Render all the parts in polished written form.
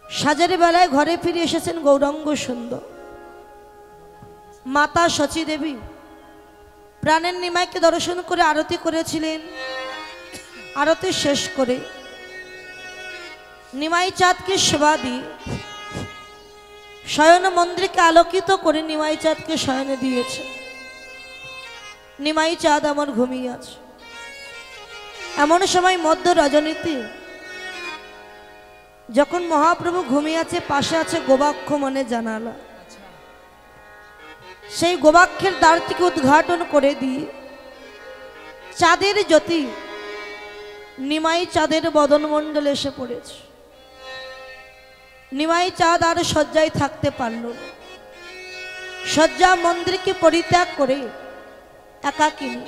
সাজের বেলায় ঘরে ফিরে এসেছেন গৌরাঙ্গ সুন্দর। মাতা শচী দেবী প্রাণের নিমাইকে দর্শন করে আরতি করেছিলেন। আরতি শেষ করে নিমাই চাঁদকে সেবা দিয়ে শয়ন মন্দিরকে আলোকিত করে নিমাই চাঁদকে শয়নে দিয়েছে। নিমাই চাঁদ আমার ঘুমিয়ে আছে। এমন সময় মধ্য রজনীতে যখন মহাপ্রভু ঘুমিয়ে আছে, পাশে আছে গোবাক্ষ মানে জানালা, সেই গোবাক্ষের দ্বারটিকে উদ্ঘাটন করে দিয়ে চাঁদের জ্যোতি নিমাই চাঁদের বদনমণ্ডলে এসে পড়েছে। নিমাই চাঁদ আর শয্যায় থাকতে পারল না। শয্যা মন্দিরকে পরিত্যাগ করে একাকিনী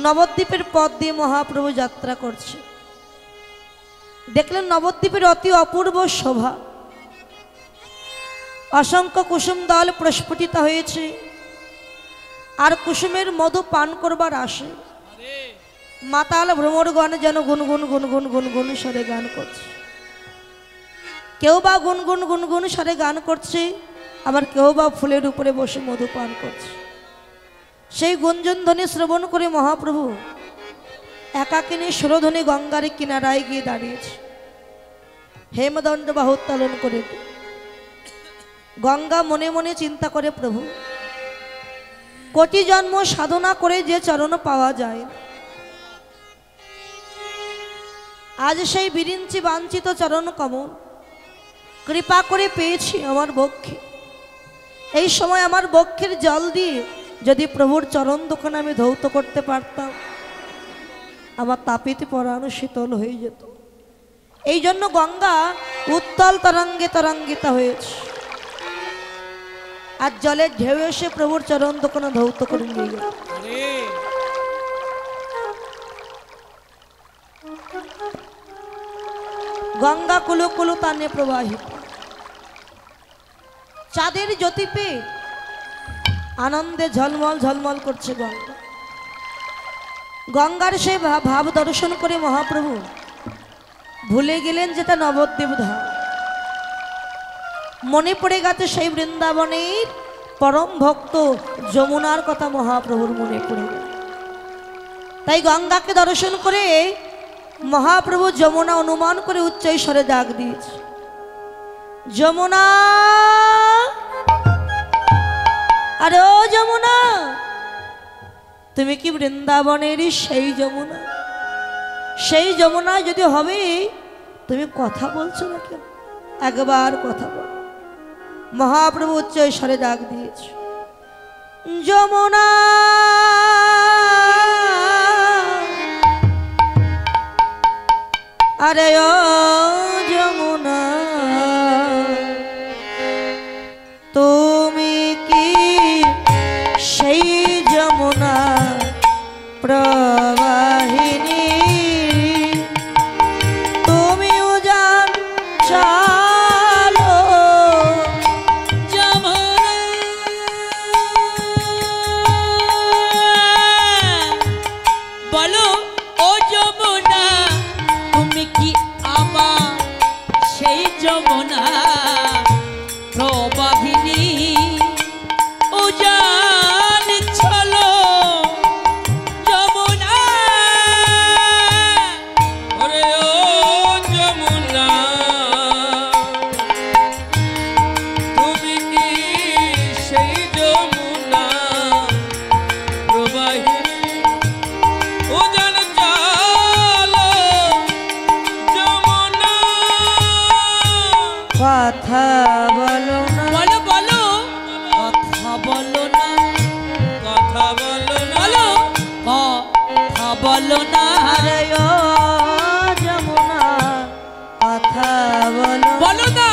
নবদ্বীপের পথ দিয়ে মহাপ্রভু যাত্রা করছে। দেখলেন নবদ্বীপের অতি অপূর্ব শোভা, অসংখ্য কুসুম দল প্রস্ফুটিত হয়েছে, আর কুসুমের মধু পান করবার আসে মাতাল ভ্রমরগণ যেন গুনগুন গুনগুন গুনগুন স্বরে গান করছে। কেউ বা গুনগুন গুনগুন স্বরে গান করছে, আবার কেউ বা ফুলের উপরে বসে মধু পান করছে। সেই গুঞ্জন ধ্বনি শ্রবণ করে মহাপ্রভু একাকিনী সুরধ্বনি গঙ্গার কিনারায় গিয়ে দাঁড়িয়েছে। হেমদণ্ড বাহু উত্তোলন করে গঙ্গা মনে মনে চিন্তা করে, প্রভু কোটি জন্ম সাধনা করে যে চরণ পাওয়া যায়, আজ সেই বিরিঞ্চি বাঞ্ছিত চরণ কমল কৃপা করে পেয়েছি আমার বক্ষে। এই সময় আমার বক্ষের জল দিয়ে যদি প্রভুর চরণ দোকান আমি ধৌত করতে পারতাম, আমার তাপিতে পরানো শীতল হয়ে যেত। এই জন্য গঙ্গা উত্তল তরঙ্গে তরঙ্গিতা হয়েছে, আর জলের ঢেউ এসে প্রভুর চরণ দোকানে ধৌত করে নিয়ে গেল। গঙ্গা কুলু কুলু তানে প্রবাহিত, চাঁদের জ্যোতি পেয়ে আনন্দে ঝলমল ঝলমল করছে গঙ্গা। গঙ্গার সেই ভাব দর্শন করে মহাপ্রভু ভুলে গেলেন যেটা নবদ্বীপ ধাম। মনে পড়ে গেছে সেই বৃন্দাবনের পরম ভক্ত যমুনার কথা মহাপ্রভুর মনে পড়ে গেল। তাই গঙ্গাকে দর্শন করে মহাপ্রভু যমুনা অনুমান করে উচ্চ স্বরে ডাক দিয়েছে, যমুনা, আরে ও যমুনা, তুমি কি বৃন্দাবনের সেই যমুনা? সেই যমুনা যদি হবে, তুমি কথা বলছো না কেন? একবার কথা বল। মহাপ্রভু উচ্চ স্বরে ডাক দিয়েছে, যমুনা, আরে ও যমুনা, তুমি কি সেই যমুনা প্রবাহিনী? তুমিও জান চালো যমুনা, বলো ও যমুনা, তুমি কি আমার সেই যমুনা প্রবাহিনী? ও জান চলো যমুনা, ওরে ও যমুনা, তুমি কি সেই যমুনা প্রবাহিনী? ও জান চলো যমুনা। কথা বলো না, বলো বলো, কথা বলো না, কথা বলো না, বলো কথা বলো না, আরে ও যমুনা, কথা বলো, বলো না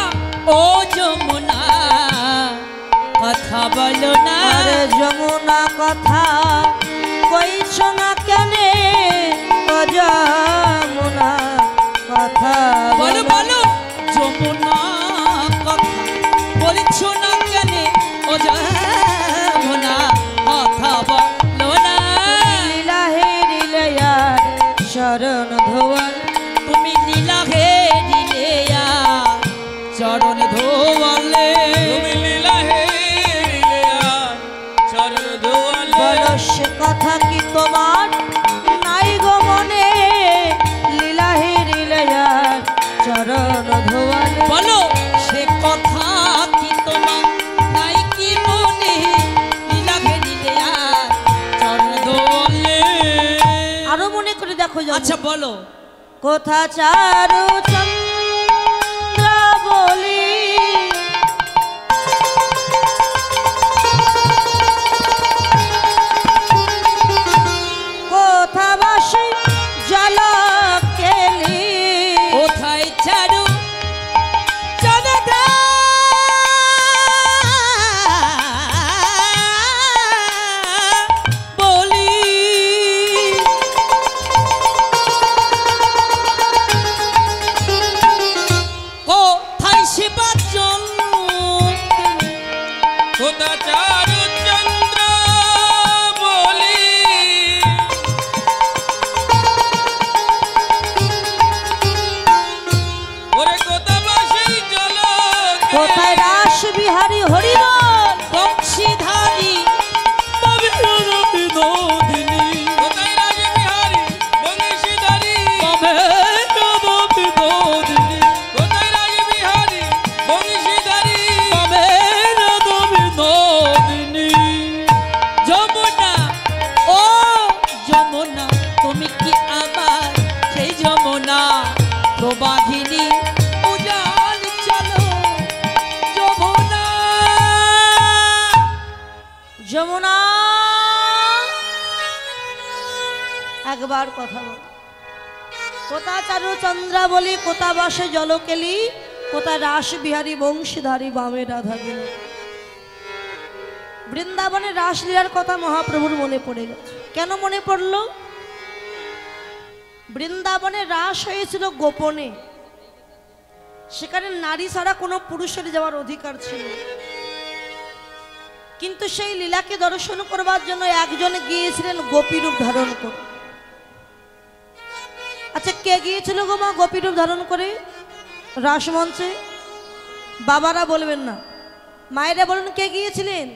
ও যমুনা, কথা বলো না, আরে যমুনা কথা কইছো না কেনে? ও যমুনা কথা বলো বলো, যমুনা কথা বলছো না কেন? ও যমুনা কথা বলো না, লীলা হে লীলায়ার শরণ ধোয়ার, তুমি লীলা হে দিলেয়া বলো। কোথা চারু চন্দ্র বলি কোথা বাসি জল কেলি কোথায় চারু চন্দ্র বলি কোথায় শিবা জল কোথা চারু চন্দ্র বলি ওরে কোথা বাসি জল কোথায় রাস বিহারী হরিবল বংশীধারী বিনোদিনী কোথায় রাজবিহারী বংশীধারী বিনোদিনী কোথায় রাজবিহারী বংশীধারী বিনোদিনী যমুনা ও যমুনা তুমি কি আমার সেই যমুনা প্রবাহিনী উজাল চলো যমুনা যমুনা একবার কথা বল কোথা চারু চন্দ্রা বলি কোথা বাসে জলকেলি কোথা রাস বিহারী বংশীধারী বামে রাধা বিনোদ বৃন্দাবনে রাসলীলার কথা মহাপ্রভুর মনে পড়ে গেছে কেন মনে পড়ল বৃন্দাবনে রাস হয়েছিল গোপনে সেখানে নারী ছাড়া কোনো পুরুষের যাওয়ার অধিকার ছিল না। কিন্তু সেই লীলাকে দর্শন করবার জন্য একজন গিয়েছিলেন গোপীরূপ ধারণ করে আচ্ছা কে গিয়েছিল গো মা গোপীরূপ ধারণ করে রাসমঞ্চে বাবারা বলবেন না মায়েরা বলুন কে গিয়েছিলেন